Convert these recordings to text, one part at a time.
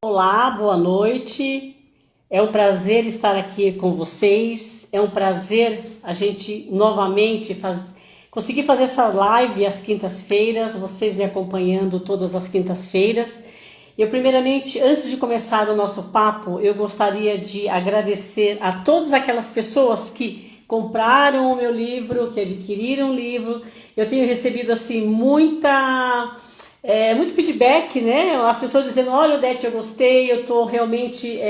Olá, boa noite. É um prazer estar aqui com vocês. É um prazer a gente novamente conseguir fazer essa live às quintas-feiras, vocês me acompanhando todas as quintas-feiras. Eu, primeiramente, antes de começar o nosso papo, eu gostaria de agradecer a todas aquelas pessoas que compraram o meu livro, que adquiriram o livro. Eu tenho recebido assim muito feedback, né? As pessoas dizendo, olha, Odete, eu gostei, eu estou realmente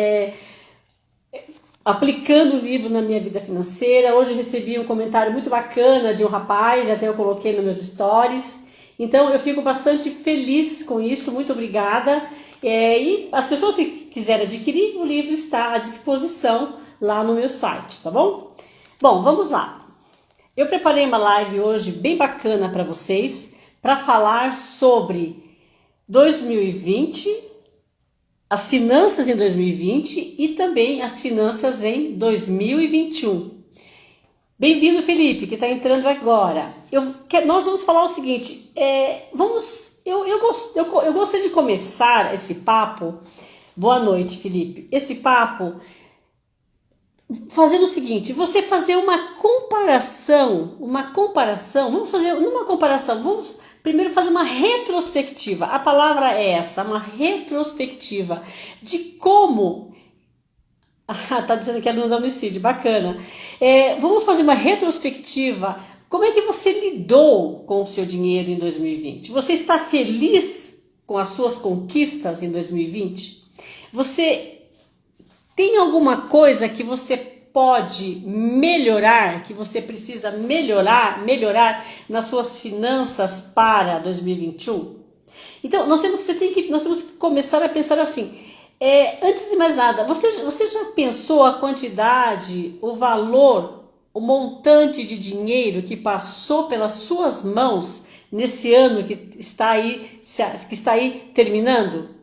aplicando o livro na minha vida financeira. Hoje eu recebi um comentário muito bacana de um rapaz, até eu coloquei nos meus stories. Então eu fico bastante feliz com isso, muito obrigada. E as pessoas que quiserem adquirir, o livro está à disposição lá no meu site, tá bom? Bom, vamos lá. Eu preparei uma live hoje bem bacana para vocês, para falar sobre 2020, as finanças em 2020 e também as finanças em 2021. Bem-vindo, Felipe, que está entrando agora. Nós vamos falar o seguinte, eu gostaria de começar esse papo, boa noite, Felipe, esse papo fazendo o seguinte, você fazer uma comparação, vamos primeiro fazer uma retrospectiva, a palavra é essa, uma retrospectiva de como, tá dizendo que é aluno da Unicid, bacana, vamos fazer uma retrospectiva, como é que você lidou com o seu dinheiro em 2020? Você está feliz com as suas conquistas em 2020? Você tem alguma coisa que você pode melhorar, que você precisa melhorar nas suas finanças para 2021? Então, nós temos que começar a pensar assim, antes de mais nada, você já pensou a quantidade, o valor, o montante de dinheiro que passou pelas suas mãos nesse ano que está aí terminando?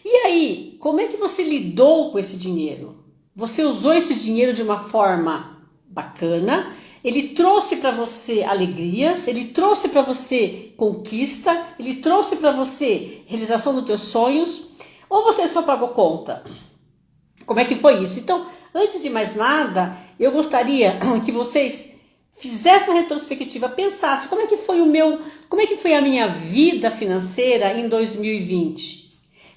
E aí, como é que você lidou com esse dinheiro? Você usou esse dinheiro de uma forma bacana? Ele trouxe para você alegrias? Ele trouxe para você conquista? Ele trouxe para você realização dos teus sonhos? Ou você só pagou conta? Como é que foi isso? Então, antes de mais nada, eu gostaria que vocês fizessem uma retrospectiva, pensassem como é que foi a minha vida financeira em 2020?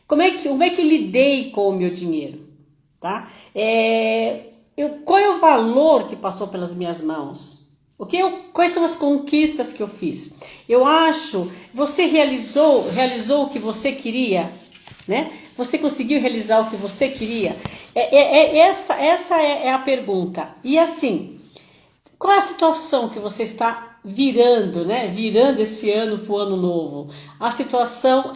Como é que eu lidei com o meu dinheiro, tá? Qual é o valor que passou pelas minhas mãos? Quais são as conquistas que eu fiz? Eu acho, você realizou o que você queria, né? Você conseguiu realizar o que você queria? Essa é a pergunta. E assim, qual é a situação que você está virando, né? Virando esse ano para o ano novo. A situação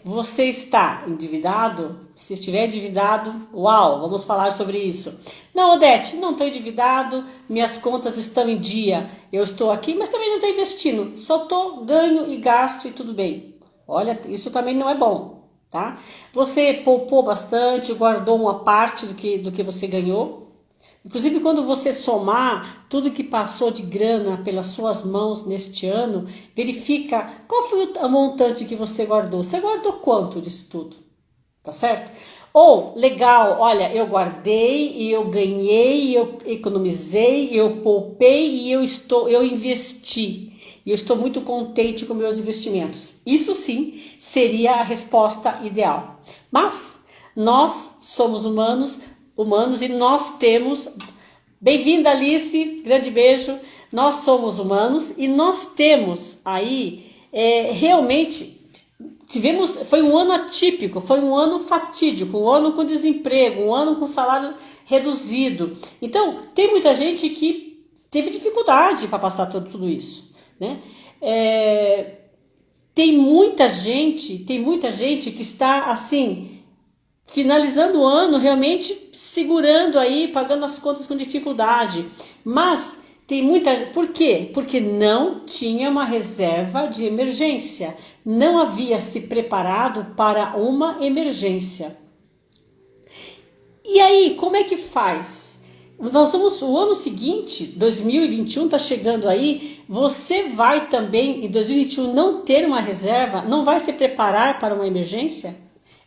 você está endividado? Se estiver endividado, uau, vamos falar sobre isso. Não, Odete, não estou endividado, minhas contas estão em dia. Eu estou aqui, mas também não estou investindo. Só estou ganho e gasto e tudo bem. Olha, isso também não é bom, tá? Você poupou bastante, guardou uma parte do que você ganhou. Inclusive, quando você somar tudo que passou de grana pelas suas mãos neste ano, verifica qual foi o montante que você guardou. Você guardou quanto disso tudo? Tá certo? Ou, legal, olha, eu guardei, e eu ganhei, eu economizei, eu poupei e eu investi. E eu estou muito contente com meus investimentos. Isso sim seria a resposta ideal. Mas nós somos humanos e nós temos, bem-vinda Alice, grande beijo, nós somos humanos e nós temos aí, realmente, foi um ano atípico, foi um ano fatídico, um ano com desemprego, um ano com salário reduzido. Então, tem muita gente que teve dificuldade para passar tudo isso, né? Tem muita gente que está assim, finalizando o ano realmente segurando aí, pagando as contas com dificuldade. Mas por quê? Porque não tinha uma reserva de emergência. Não havia se preparado para uma emergência. E aí, como é que faz? O ano seguinte, 2021, está chegando aí, você vai também, em 2021, não ter uma reserva, não vai se preparar para uma emergência?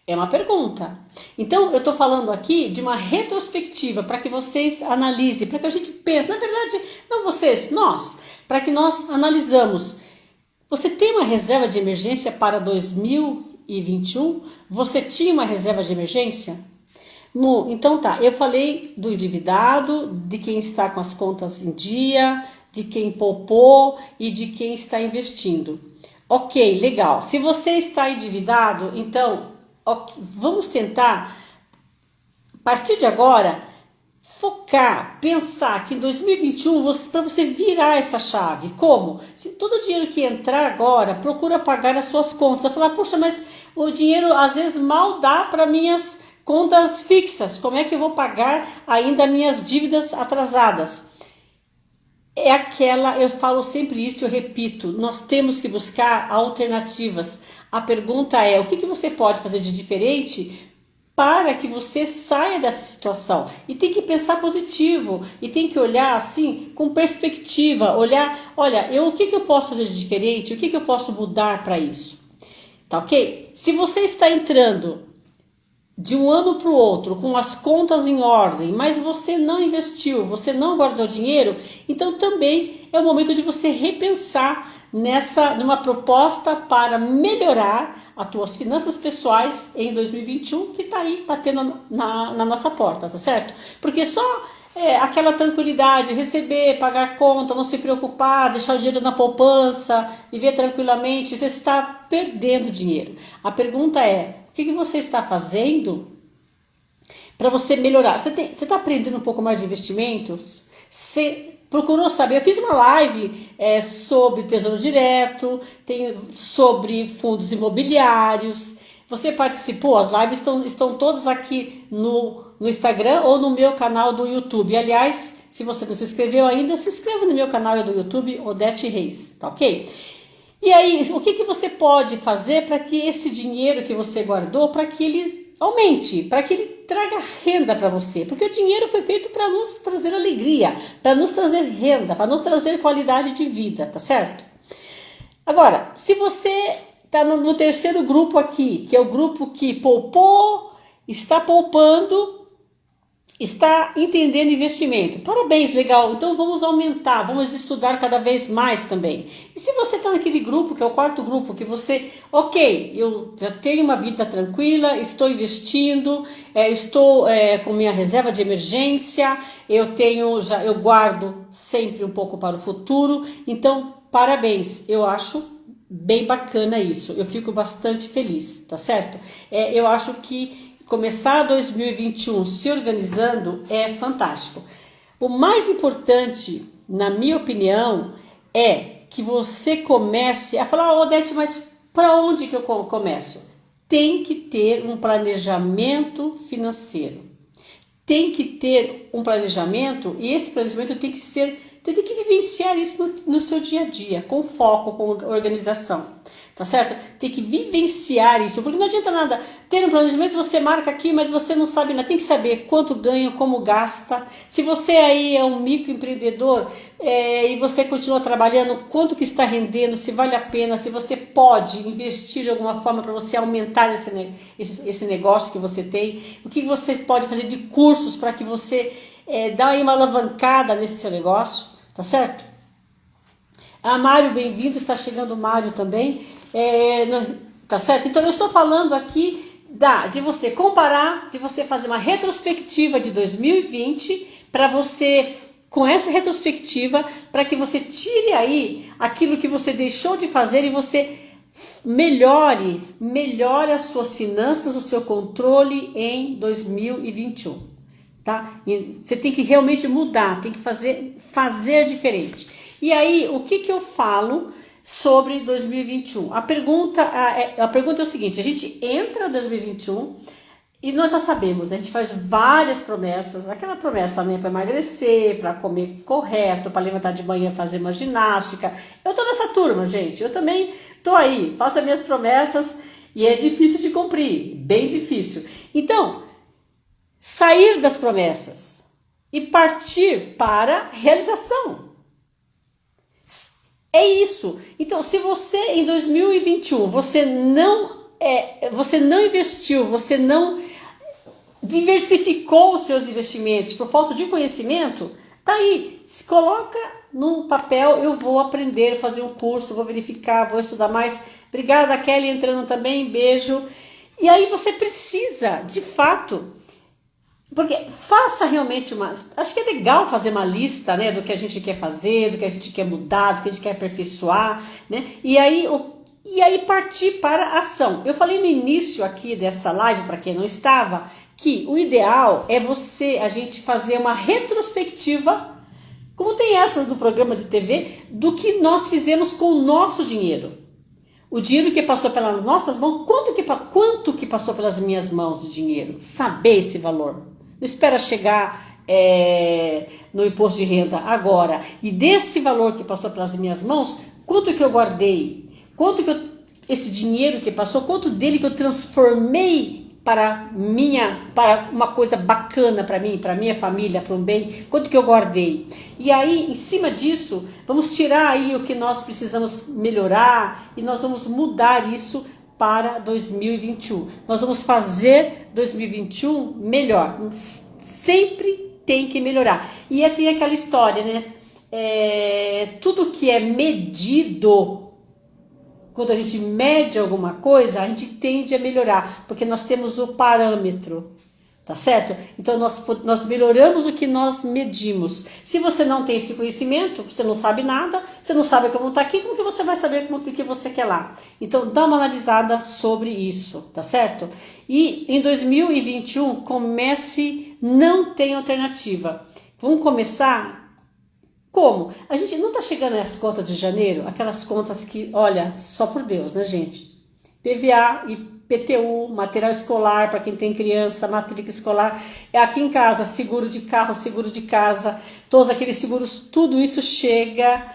É uma pergunta. Então, eu estou falando aqui de uma retrospectiva para que vocês analisem, para que a gente pense. Na verdade, não vocês, nós. Para que nós analisamos. Você tem uma reserva de emergência para 2021? Você tinha uma reserva de emergência? Então tá, eu falei do endividado, de quem está com as contas em dia, de quem poupou e de quem está investindo. Ok, legal. Se você está endividado, então vamos tentar, a partir de agora, focar, pensar que em 2021, para você virar essa chave. Como? Se todo o dinheiro que entrar agora, procura pagar as suas contas. Você falar, poxa, mas o dinheiro às vezes mal dá para minhas contas fixas. Como é que eu vou pagar ainda minhas dívidas atrasadas? É aquela, eu falo sempre isso, eu repito, nós temos que buscar alternativas. A pergunta é, o que você pode fazer de diferente para que você saia dessa situação? E tem que pensar positivo, e tem que olhar assim, com perspectiva, olhar, olha, o que eu posso fazer de diferente, o que eu posso mudar para isso? Tá ok? Se você está entrando de um ano para o outro, com as contas em ordem, mas você não investiu, você não guardou dinheiro, então também é o momento de você repensar numa proposta para melhorar as tuas finanças pessoais em 2021, que está aí batendo na nossa porta, tá certo? Porque só aquela tranquilidade, receber, pagar conta, não se preocupar, deixar o dinheiro na poupança, viver tranquilamente, você está perdendo dinheiro. A pergunta é, o que você está fazendo para você melhorar? Você está aprendendo um pouco mais de investimentos? Você procurou saber? Eu fiz uma live sobre Tesouro Direto, sobre fundos imobiliários. Você participou? As lives estão todas aqui no Instagram ou no meu canal do YouTube. Aliás, se você não se inscreveu ainda, se inscreva no meu canal do YouTube, Odete Reis, tá ok? E aí, o que você pode fazer para que esse dinheiro que você guardou, para que ele aumente, para que ele traga renda para você? Porque o dinheiro foi feito para nos trazer alegria, para nos trazer renda, para nos trazer qualidade de vida, tá certo? Agora, se você está no terceiro grupo aqui, que é o grupo que poupou, está poupando, está entendendo investimento. Parabéns, legal. Então vamos aumentar, vamos estudar cada vez mais também. E se você está naquele grupo, que é o quarto grupo, que você, ok, eu já tenho uma vida tranquila, estou investindo, estou com minha reserva de emergência, eu guardo sempre um pouco para o futuro. Então, parabéns, eu acho bem bacana isso. Eu fico bastante feliz, tá certo? Eu acho que começar 2021 se organizando é fantástico. O mais importante, na minha opinião, é que você comece a falar, Odete, mas para onde que eu começo? Tem que ter um planejamento financeiro. Tem que ter um planejamento e esse planejamento tem que vivenciar isso no seu dia a dia, com foco, com organização. Tá certo? Tem que vivenciar isso, porque não adianta nada ter um planejamento, você marca aqui, mas você não sabe nada. Tem que saber quanto ganha, como gasta. Se você aí é um microempreendedor e você continua trabalhando, quanto que está rendendo, se vale a pena, se você pode investir de alguma forma para você aumentar esse negócio que você tem, o que você pode fazer de cursos para que você dá aí uma alavancada nesse seu negócio, tá certo? Mário, bem-vindo, está chegando o Mário também. Tá certo? Então eu estou falando aqui de você comparar, de você fazer uma retrospectiva de 2020 para você, com essa retrospectiva, para que você tire aí aquilo que você deixou de fazer e você melhore as suas finanças, o seu controle em 2021, tá? E você tem que realmente mudar, tem que fazer diferente. E aí, o que eu falo sobre 2021? A pergunta é o seguinte, a gente entra em 2021 e nós já sabemos, né? A gente faz várias promessas, aquela promessa, né, para emagrecer, para comer correto, para levantar de manhã, fazer uma ginástica. Eu tô nessa turma, gente, eu também tô aí, faço as minhas promessas e é difícil de cumprir, bem difícil. Então, sair das promessas e partir para a realização. É isso. Então, se você em 2021 você não você não investiu, você não diversificou os seus investimentos por falta de conhecimento, tá aí, se coloca no papel, eu vou aprender, fazer um curso, vou verificar, vou estudar mais. Obrigada, Kelly, entrando também, beijo. E aí você precisa, de fato, porque faça realmente acho que é legal fazer uma lista, né, do que a gente quer fazer, do que a gente quer mudar, do que a gente quer aperfeiçoar, né, e aí partir para a ação. Eu falei no início aqui dessa live, para quem não estava, que o ideal é a gente fazer uma retrospectiva, como tem essas do programa de TV, do que nós fizemos com o nosso dinheiro. O dinheiro que passou pelas nossas mãos, quanto que passou pelas minhas mãos de dinheiro? Saber esse valor. Não espera chegar no imposto de renda agora. E desse valor que passou pelas minhas mãos, quanto que eu guardei? Esse dinheiro que passou, quanto dele que eu transformei para uma coisa bacana para mim, para minha família, para um bem, quanto que eu guardei. E aí, em cima disso, vamos tirar aí o que nós precisamos melhorar e nós vamos mudar isso para 2021. Nós vamos fazer 2021 melhor. Sempre tem que melhorar. E tem aquela história, né? Tudo que é medido, quando a gente mede alguma coisa, a gente tende a melhorar, porque nós temos o parâmetro, tá certo? Então nós melhoramos o que nós medimos. Se você não tem esse conhecimento, você não sabe nada, você não sabe como está aqui, como que você vai saber o que você quer lá? Então dá uma analisada sobre isso, tá certo? E em 2021, não tem alternativa. Vamos começar. Como? A gente não está chegando às contas de janeiro, aquelas contas que, olha, só por Deus, né, gente? PVA e PTU, material escolar para quem tem criança, matrícula escolar, aqui em casa, seguro de carro, seguro de casa, todos aqueles seguros, tudo isso chega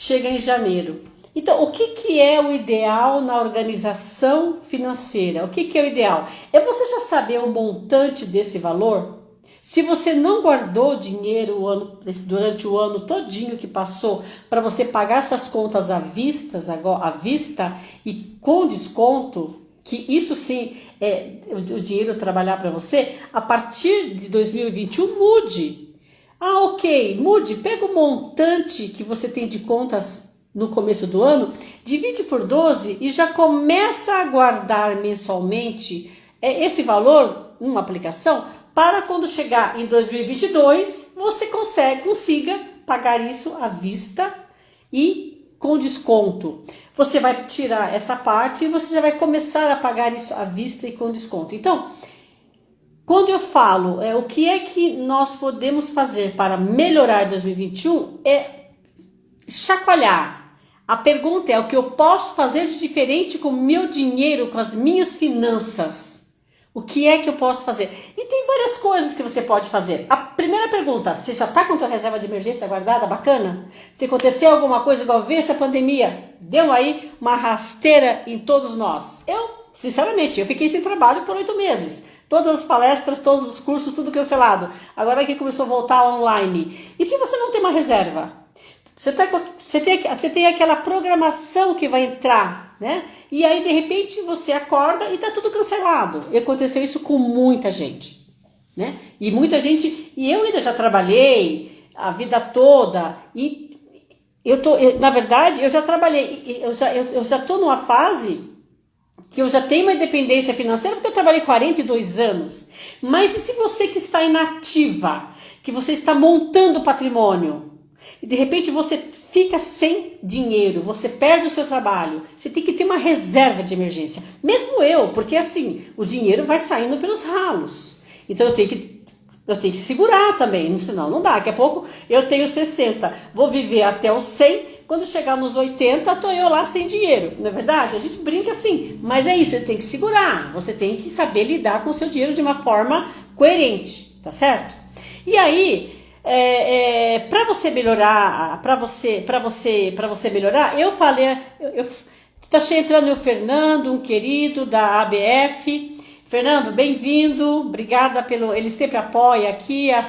em janeiro. Então, o que é o ideal na organização financeira? O que é o ideal? É você já saber o montante desse valor? Se você não guardou dinheiro durante o ano todinho que passou para você pagar essas contas à vista e com desconto, que isso sim é o dinheiro trabalhar para você, a partir de 2021 mude. Ok, mude, pega o montante que você tem de contas no começo do ano, divide por 12 e já começa a guardar mensalmente esse valor numa aplicação, para quando chegar em 2022, você consiga pagar isso à vista e com desconto. Você vai tirar essa parte e você já vai começar a pagar isso à vista e com desconto. Então, quando eu falo o que é que nós podemos fazer para melhorar 2021, é chacoalhar. A pergunta é o que eu posso fazer de diferente com o meu dinheiro, com as minhas finanças. O que é que eu posso fazer? E tem várias coisas que você pode fazer. A primeira pergunta, você já está com a tua reserva de emergência guardada, bacana? Se aconteceu alguma coisa igual veio essa pandemia, deu aí uma rasteira em todos nós. Sinceramente, eu fiquei sem trabalho por 8 meses. Todas as palestras, todos os cursos, tudo cancelado. Agora que começou a voltar online. E se você não tem uma reserva? Você tem aquela programação que vai entrar, né? E aí, de repente, você acorda e tá tudo cancelado. E aconteceu isso com muita gente, né? E muita gente... E eu ainda já trabalhei a vida toda. E na verdade, eu já trabalhei. Eu já tô numa fase que eu já tenho uma independência financeira, porque eu trabalhei 42 anos. Mas e se você que está inativa, que você está montando patrimônio, e de repente você fica sem dinheiro, você perde o seu trabalho, você tem que ter uma reserva de emergência. Mesmo eu, porque assim, o dinheiro vai saindo pelos ralos. Então eu tenho que segurar também, senão não dá. Daqui a pouco eu tenho 60, vou viver até os 100, quando chegar nos 80, tô eu lá sem dinheiro. Não é verdade? A gente brinca assim, mas é isso, você tem que segurar, você tem que saber lidar com o seu dinheiro de uma forma coerente, tá certo? E aí... para você melhorar, para você melhorar, eu falei, tá entrando o Fernando, um querido da ABF. Fernando, bem-vindo, obrigada ele sempre apoia aqui a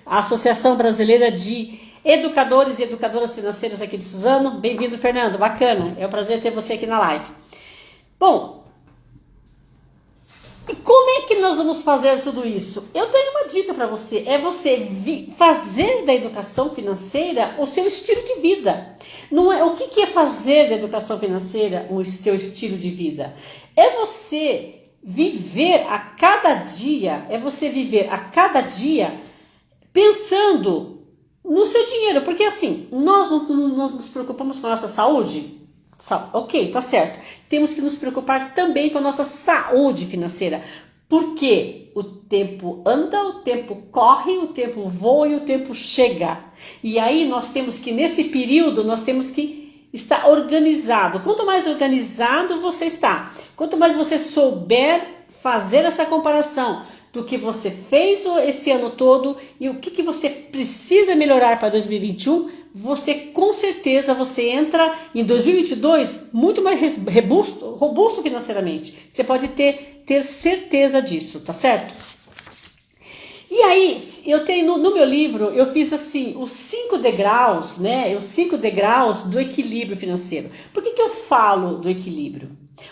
Associação Brasileira de Educadores e Educadoras Financeiras aqui de Suzano. Bem-vindo, Fernando, bacana, é um prazer ter você aqui na live. Bom, E como é que nós vamos fazer tudo isso? Eu tenho uma dica para você, é você fazer da educação financeira o seu estilo de vida. Não é, o que é fazer da educação financeira o seu estilo de vida? É você viver a cada dia, pensando no seu dinheiro, porque assim, nós não nos preocupamos com a nossa saúde. Ok, tá certo. Temos que nos preocupar também com a nossa saúde financeira. Porque o tempo anda, o tempo corre, o tempo voa e o tempo chega. E aí nós temos que, nesse período, nós temos que estar organizado. Quanto mais organizado você está, quanto mais você souber fazer essa comparação do que você fez esse ano todo e o que você precisa melhorar para 2021, você com certeza você entra em 2022 muito mais robusto financeiramente. Você pode ter certeza disso, tá certo? E aí, eu tenho no meu livro, eu fiz assim, os 5 degraus, né? Os 5 degraus do equilíbrio financeiro. Por que eu falo do equilíbrio?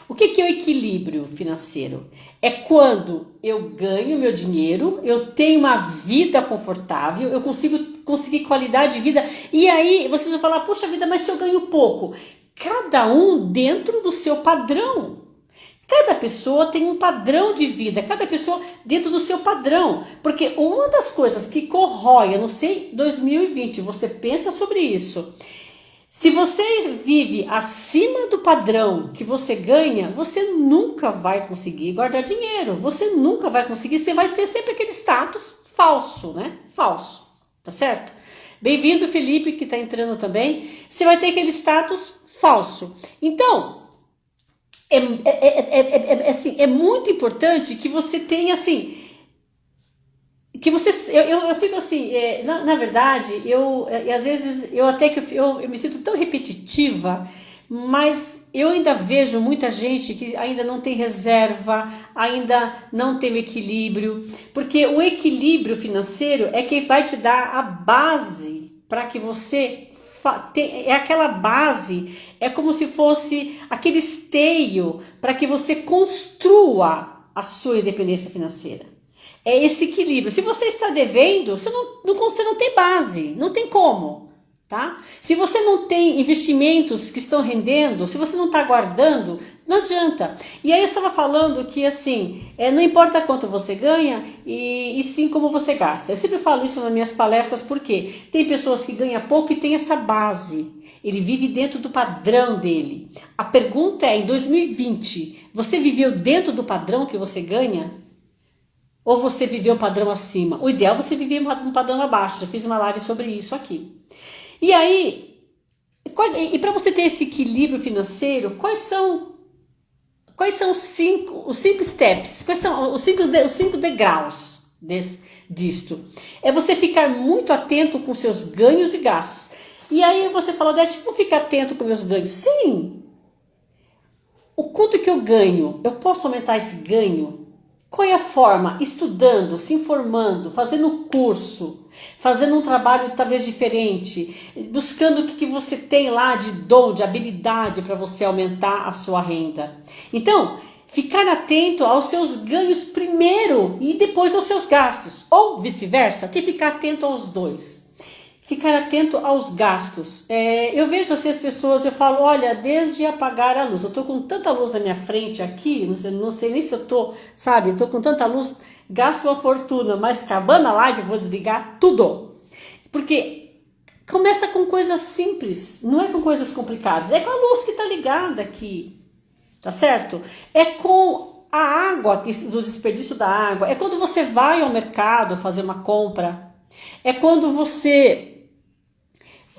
O que é o equilíbrio financeiro? É quando eu ganho meu dinheiro, eu tenho uma vida confortável, eu conseguir qualidade de vida. E aí vocês vão falar, puxa vida, mas se eu ganho pouco? Cada um dentro do seu padrão. Cada pessoa tem um padrão de vida, cada pessoa dentro do seu padrão. Porque uma das coisas que corrói, eu não sei, 2020, você pensa sobre isso. Se você vive acima do padrão que você ganha, você nunca vai conseguir guardar dinheiro. Você nunca vai conseguir, você vai ter sempre aquele status falso, né? Falso, tá certo? Bem-vindo, Felipe, que tá entrando também. Você vai ter aquele status falso. Então, assim, é muito importante que você tenha, assim, que você, eu fico assim, na verdade, às vezes, eu me sinto tão repetitiva, mas eu ainda vejo muita gente que ainda não tem reserva, ainda não tem o equilíbrio, porque o equilíbrio financeiro é quem vai te dar a base para que você é aquela base, é como se fosse aquele esteio para que você construa a sua independência financeira. É esse equilíbrio. Se você está devendo, você não tem base, não tem como, tá? Se você não tem investimentos que estão rendendo, se você não está guardando, não adianta. E aí eu estava falando que assim, não importa quanto você ganha e sim como você gasta. Eu sempre falo isso nas minhas palestras porque tem pessoas que ganham pouco e tem essa base. Ele vive dentro do padrão dele. A pergunta é, em 2020, você viveu dentro do padrão que você ganha? Ou você viveu um padrão acima? O ideal é você viver um padrão abaixo. Já fiz uma live sobre isso aqui. E aí, para você ter esse equilíbrio financeiro, quais são os cinco steps? Quais são os cinco degraus disto? É você ficar muito atento com seus ganhos e gastos. E aí você falou, tipo, ficar atento com meus ganhos. Sim! O quanto que eu ganho? Eu posso aumentar esse ganho? Qual é a forma? Estudando, se informando, fazendo curso, fazendo um trabalho talvez diferente, buscando o que você tem lá de dom, de habilidade para você aumentar a sua renda. Então, ficar atento aos seus ganhos primeiro e depois aos seus gastos. Ou vice-versa, tem que ficar atento aos dois. Ficar atento aos gastos. Eu vejo assim as pessoas, eu falo, olha, desde apagar a luz, eu tô com tanta luz na minha frente aqui, não sei nem se eu tô, sabe, tô com tanta luz, gasto uma fortuna, mas acabando a live, eu vou desligar tudo. Porque começa com coisas simples, não é com coisas complicadas, é com a luz que tá ligada aqui, tá certo? É com a água, do desperdício da água, é quando você vai ao mercado fazer uma compra, é quando você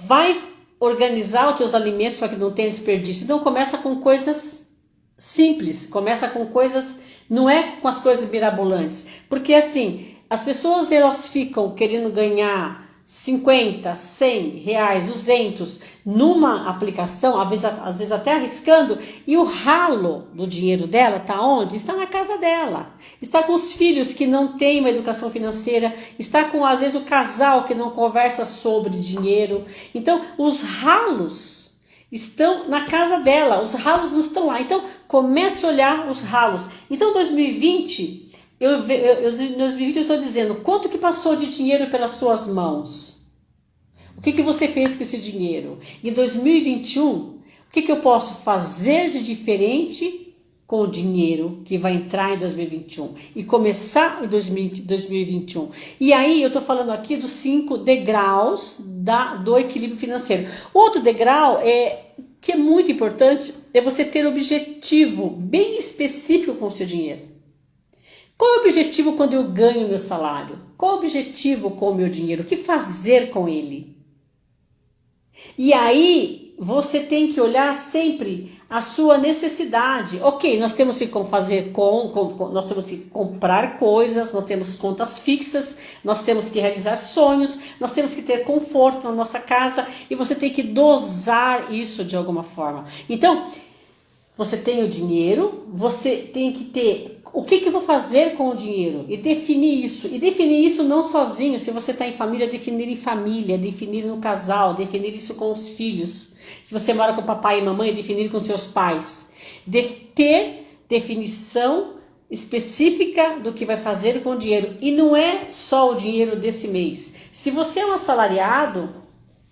vai organizar os teus alimentos para que não tenha desperdício. Então começa com coisas simples, começa com coisas, não é com as coisas mirabolantes. Porque assim, as pessoas elas ficam querendo ganhar 50, 100 reais, 200 numa aplicação, às vezes até arriscando, e o ralo do dinheiro dela está onde? Está na casa dela, está com os filhos que não têm uma educação financeira, está com às vezes o casal que não conversa sobre dinheiro. Então os ralos, estão na casa dela, os ralos não estão lá. Então, comece a olhar os ralos. Então, 2020, em 2020 eu estou dizendo, quanto que passou de dinheiro pelas suas mãos? O que você fez com esse dinheiro? Em 2021, o que eu posso fazer de diferente com o dinheiro que vai entrar em 2021 e começar em 2021? E aí eu estou falando aqui dos 5 degraus do equilíbrio financeiro. Outro degrau que é muito importante é você ter objetivo bem específico com o seu dinheiro. Qual é o objetivo quando eu ganho meu salário? Qual é o objetivo com o meu dinheiro? O que fazer com ele? E aí você tem que olhar sempre a sua necessidade. Ok, nós temos que nós temos que comprar coisas, nós temos contas fixas, nós temos que realizar sonhos, nós temos que ter conforto na nossa casa e você tem que dosar isso de alguma forma. Então, você tem o dinheiro, você tem que ter o que eu vou fazer com o dinheiro e definir isso. E definir isso não sozinho, se você está em família, definir em família, definir no casal, definir isso com os filhos. Se você mora com papai e mamãe, definir com seus pais. Ter definição específica do que vai fazer com o dinheiro. E não é só o dinheiro desse mês. Se você é um assalariado,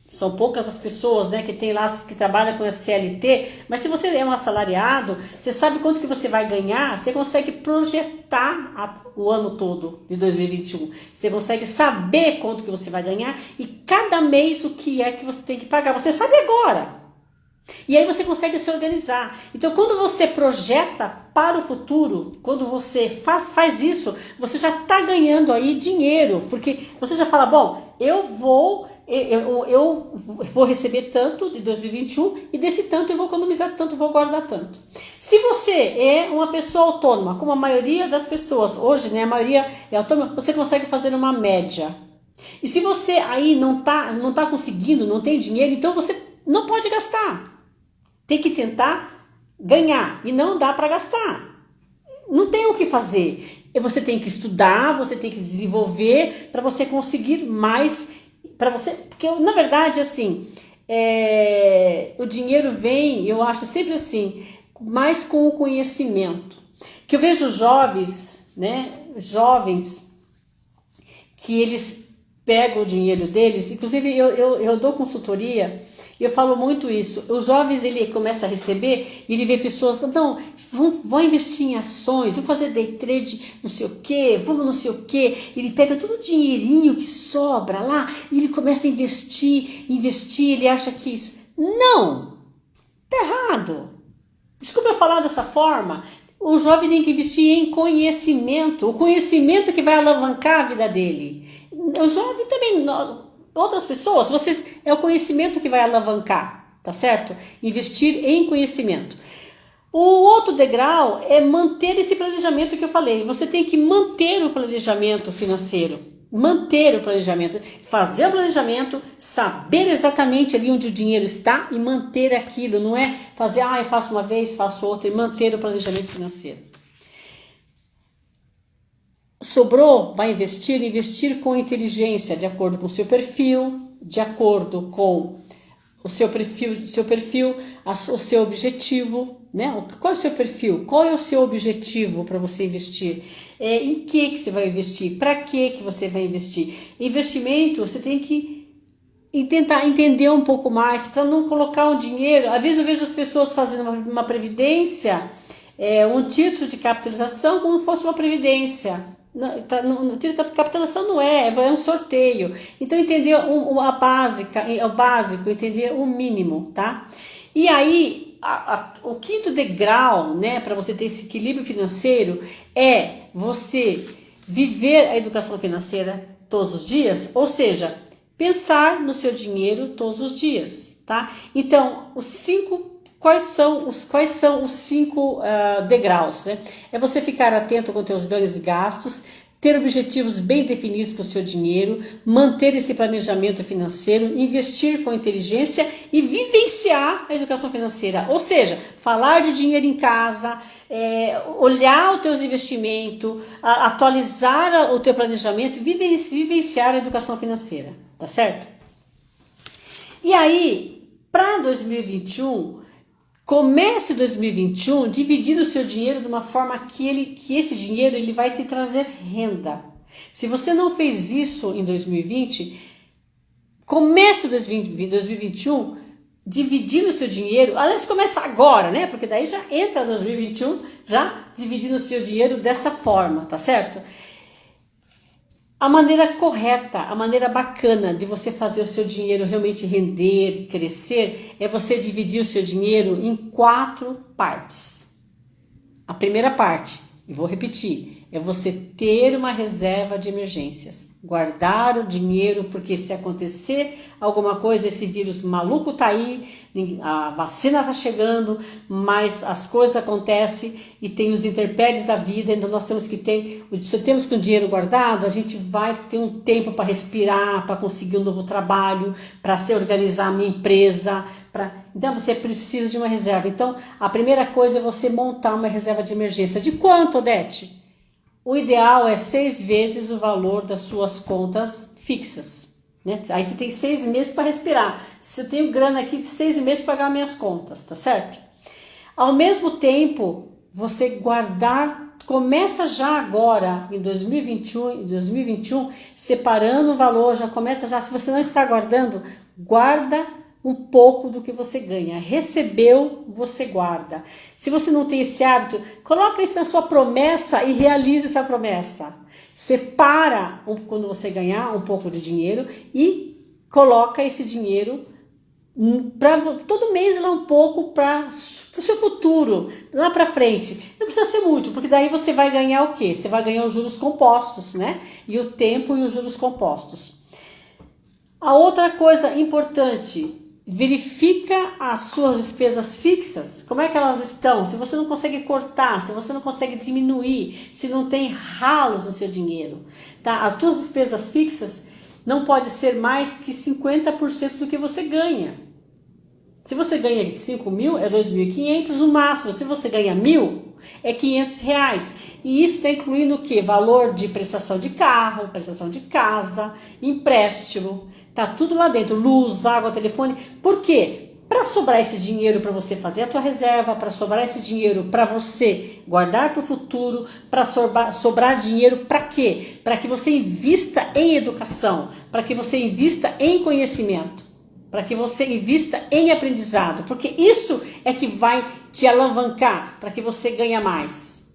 são poucas as pessoas, né, que tem lá, que trabalham com CLT, mas se você é um assalariado, você sabe quanto que você vai ganhar, você consegue projetar o ano todo de 2021. Você consegue saber quanto que você vai ganhar e cada mês o que é que você tem que pagar. Você sabe agora. E aí você consegue se organizar. Então, quando você projeta para o futuro, quando você faz isso, você já está ganhando aí dinheiro, porque você já fala, bom, eu vou receber tanto de 2021 e desse tanto eu vou economizar tanto, vou guardar tanto. Se você é uma pessoa autônoma, como a maioria das pessoas, hoje, né, a maioria é autônoma, você consegue fazer uma média. E se você aí não tá conseguindo, não tem dinheiro, então você não pode gastar. Tem que tentar ganhar e não dá para gastar. Não tem o que fazer. Você tem que estudar, você tem que desenvolver para você conseguir mais, para você, porque na verdade assim, o dinheiro vem, eu acho sempre assim, mais com o conhecimento. Que eu vejo jovens, né, que eles pegam o dinheiro deles, inclusive eu dou consultoria. Eu falo muito isso. Os jovens, ele começa a receber e ele vê pessoas, não, vão investir em ações, vão fazer day trade, não sei o quê, vamos não sei o quê. Ele pega todo o dinheirinho que sobra lá e ele começa a investir, ele acha que isso... Não! Tá errado. Desculpa eu falar dessa forma. O jovem tem que investir em conhecimento, o conhecimento que vai alavancar a vida dele. O jovem também... Outras pessoas, é o conhecimento que vai alavancar, tá certo? Investir em conhecimento. O outro degrau é manter esse planejamento que eu falei. Você tem que manter o planejamento financeiro. Manter o planejamento. Fazer o planejamento, saber exatamente ali onde o dinheiro está e manter aquilo. Não é fazer, eu faço uma vez, faço outra e manter o planejamento financeiro. Sobrou, vai investir com inteligência, de acordo com o seu perfil, de acordo com o seu perfil, o seu objetivo, né? Qual é o seu perfil? Qual é o seu objetivo para você investir? Em que você vai investir? Para que você vai investir? Investimento, você tem que tentar entender um pouco mais, para não colocar um dinheiro. Às vezes eu vejo as pessoas fazendo uma previdência, um título de capitalização como se fosse uma previdência. No título de capitalização não é um sorteio. Então entender o básico, entender o mínimo, tá? E aí o quinto degrau, né, para você ter esse equilíbrio financeiro é você viver a educação financeira todos os dias, ou seja, pensar no seu dinheiro todos os dias, tá? Então, quais são os 5 degraus, né? É você ficar atento com seus ganhos e gastos, ter objetivos bem definidos com o seu dinheiro, manter esse planejamento financeiro, investir com inteligência e vivenciar a educação financeira. Ou seja, falar de dinheiro em casa, olhar os teus investimentos, atualizar o teu planejamento e vivenciar a educação financeira, tá certo? E aí, Para 2021, comece 2021 dividindo o seu dinheiro de uma forma que esse dinheiro ele vai te trazer renda. Se você não fez isso em 2020, comece 2021 dividindo o seu dinheiro. Aliás, começa agora, né? Porque daí já entra 2021 já dividindo o seu dinheiro dessa forma, tá certo? A maneira correta, a maneira bacana de você fazer o seu dinheiro realmente render, crescer, é você dividir o seu dinheiro em 4 partes. A primeira parte, e vou repetir, é você ter uma reserva de emergências. Guardar o dinheiro, porque se acontecer alguma coisa, esse vírus maluco tá aí, a vacina tá chegando, mas as coisas acontecem e tem os intempéries da vida, então nós temos que ter, se temos com o dinheiro guardado, a gente vai ter um tempo para respirar, para conseguir um novo trabalho, para se organizar a minha empresa, então você precisa de uma reserva. Então a primeira coisa é você montar uma reserva de emergência. De quanto, Odete? O ideal é 6 vezes o valor das suas contas fixas, né? Aí você tem 6 meses para respirar. Se eu tenho grana aqui de 6 meses para pagar minhas contas, tá certo? Ao mesmo tempo, você guardar, começa já agora, em 2021, separando o valor, já começa já. Se você não está guardando, guarda um pouco do que você ganha. Recebeu, você guarda. Se você não tem esse hábito, coloca isso na sua promessa e realize essa promessa. Separa quando você ganhar um pouco de dinheiro e coloca esse dinheiro todo mês lá um pouco para o seu futuro, lá para frente. Não precisa ser muito, porque daí você vai ganhar o quê? Você vai ganhar os juros compostos, né? E o tempo e os juros compostos. A outra coisa importante, verifica as suas despesas fixas, como é que elas estão, se você não consegue cortar, se você não consegue diminuir, se não tem ralos no seu dinheiro, tá? As suas despesas fixas não pode ser mais que 50% do que você ganha. Se você ganha 5 mil, é 2.500 no máximo. Se você ganha 1.000, é 500 reais. E isso está incluindo o quê? Valor de prestação de carro, prestação de casa, empréstimo. Tá tudo lá dentro. Luz, água, telefone. Por quê? Para sobrar esse dinheiro para você fazer a tua reserva, para sobrar esse dinheiro para você guardar para o futuro, para sobrar dinheiro para quê? Para que você invista em educação, para que você invista em conhecimento, para que você invista em aprendizado, porque isso é que vai te alavancar para que você ganhe mais.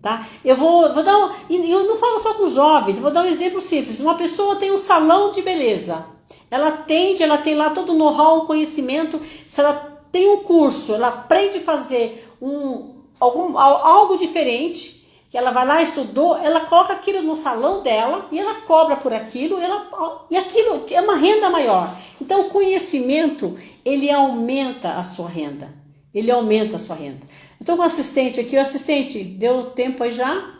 Tá? Eu eu não falo só com jovens, vou dar um exemplo simples. Uma pessoa tem um salão de beleza, ela tem lá todo o know-how, o conhecimento. Se ela tem um curso, ela aprende a fazer algo diferente, que ela vai lá, estudou, ela coloca aquilo no salão dela e ela cobra por aquilo, e aquilo é uma renda maior. Então o conhecimento, ele aumenta a sua renda. Ele aumenta a sua renda. Então com o assistente aqui, o assistente, deu tempo aí já?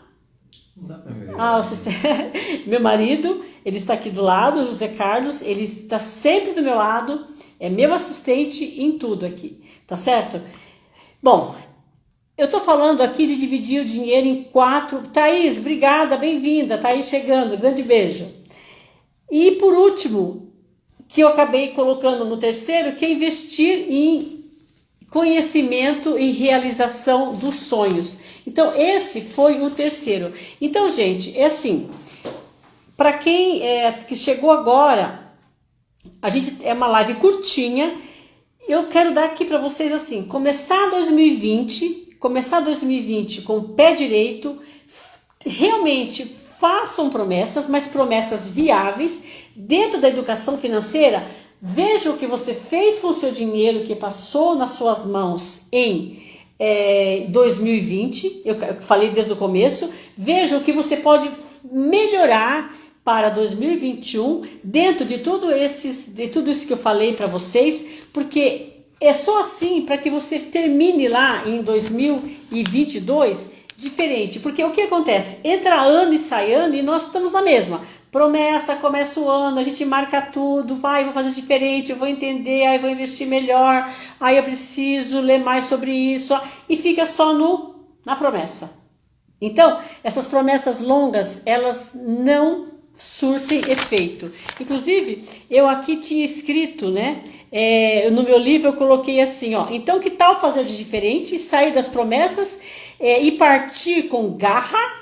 O assistente, meu marido, ele está aqui do lado, o José Carlos, ele está sempre do meu lado, é meu assistente em tudo aqui, tá certo? Bom, eu estou falando aqui de dividir o dinheiro em 4. Thaís, obrigada, bem-vinda, Thaís chegando, grande beijo. E por último, que eu acabei colocando no terceiro, que é investir em conhecimento e realização dos sonhos. Então esse foi o terceiro. Então, gente, é assim, para quem que chegou agora, a gente é uma live curtinha. Eu quero dar aqui para vocês assim, começar 2020 com o pé direito, realmente façam promessas, mas promessas viáveis dentro da educação financeira. Veja o que você fez com o seu dinheiro que passou nas suas mãos em 2020, eu falei desde o começo. Veja o que você pode melhorar para 2021 dentro de tudo isso que eu falei para vocês, porque é só assim para que você termine lá em 2022 diferente. Porque o que acontece? Entra ano e sai ano e nós estamos na mesma. Promessa, começa o ano, a gente marca tudo, vou fazer diferente, eu vou entender, aí vou investir melhor, aí eu preciso ler mais sobre isso, e fica só na promessa. Então, essas promessas longas, elas não surtem efeito. Inclusive, eu aqui tinha escrito, né? No meu livro eu coloquei assim, ó. Então, que tal fazer de diferente, sair das promessas e partir com garra,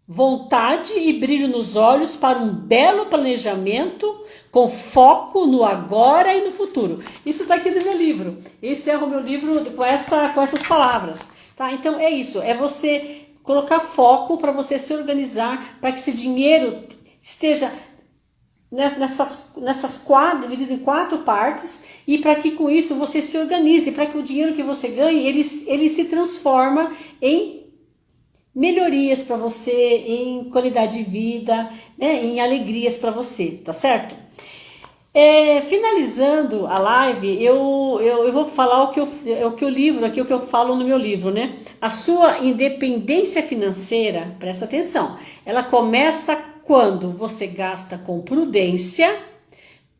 vontade e brilho nos olhos para um belo planejamento com foco no agora e no futuro. Isso está aqui no meu livro. Esse é o meu livro com essas palavras. Tá? Então, é isso. É você colocar foco para você se organizar, para que esse dinheiro esteja nessas quatro, dividido em 4 partes, e para que com isso você se organize, para que o dinheiro que você ganhe, ele se transforma em melhorias para você, em qualidade de vida, né, em alegrias para você, tá certo? Finalizando a live, eu vou falar o que o livro, aqui o que eu falo no meu livro, né? A sua independência financeira, presta atenção, ela começa quando você gasta com prudência,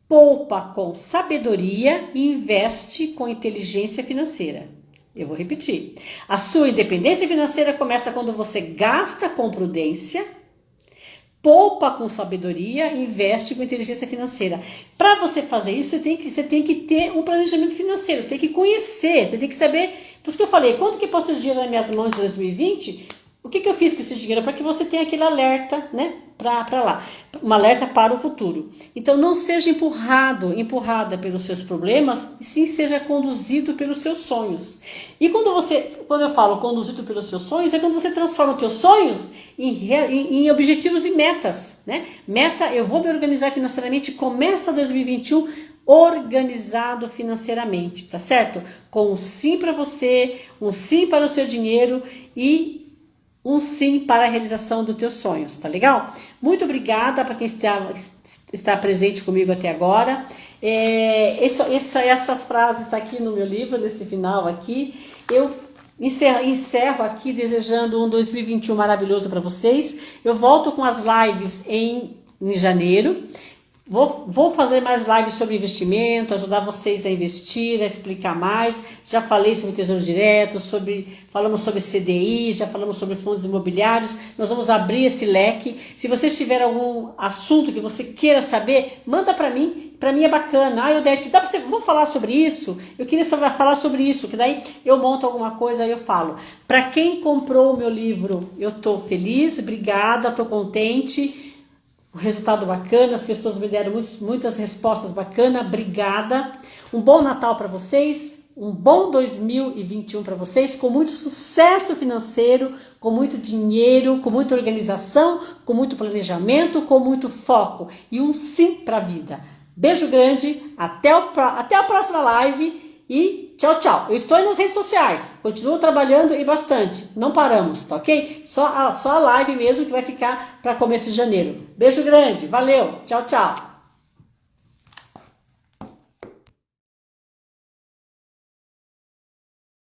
poupa com sabedoria e investe com inteligência financeira. Eu vou repetir. A sua independência financeira começa quando você gasta com prudência, poupa com sabedoria e investe com inteligência financeira. Para você fazer isso, você tem que ter um planejamento financeiro, você tem que conhecer, você tem que saber. Por isso que eu falei, quanto que posso ter dinheiro nas minhas mãos em 2020? O que eu fiz com esse dinheiro? Para que você tenha aquele alerta, né? Para lá. Um alerta para o futuro. Então, não seja empurrada pelos seus problemas, e sim seja conduzido pelos seus sonhos. E quando eu falo conduzido pelos seus sonhos, é quando você transforma os seus sonhos em objetivos e metas, né? Meta, eu vou me organizar financeiramente, começa 2021 organizado financeiramente, tá certo? Com um sim para você, um sim para o seu dinheiro e um sim para a realização dos teus sonhos, tá legal? Muito obrigada para quem está presente comigo até agora. Essas frases estão aqui no meu livro, nesse final aqui. Eu encerro aqui desejando um 2021 maravilhoso para vocês. Eu volto com as lives em janeiro. Vou fazer mais lives sobre investimento, ajudar vocês a investir, a explicar mais. Já falei sobre Tesouro Direto, falamos sobre CDI, já falamos sobre fundos imobiliários. Nós vamos abrir esse leque. Se vocês tiverem algum assunto que você queira saber, manda para mim. Para mim é bacana. Odete, vamos falar sobre isso? Eu queria falar sobre isso, que daí eu monto alguma coisa e eu falo. Para quem comprou o meu livro, eu estou feliz, obrigada, estou contente. Um resultado bacana, as pessoas me deram muitas respostas bacanas, obrigada. Um bom Natal para vocês, um bom 2021 para vocês, com muito sucesso financeiro, com muito dinheiro, com muita organização, com muito planejamento, com muito foco e um sim para a vida. Beijo grande, até a próxima live e tchau, tchau. Eu estou aí nas redes sociais, continuo trabalhando e bastante, não paramos, tá ok? Só a live mesmo que vai ficar para começo de janeiro. Beijo grande, valeu, tchau, tchau.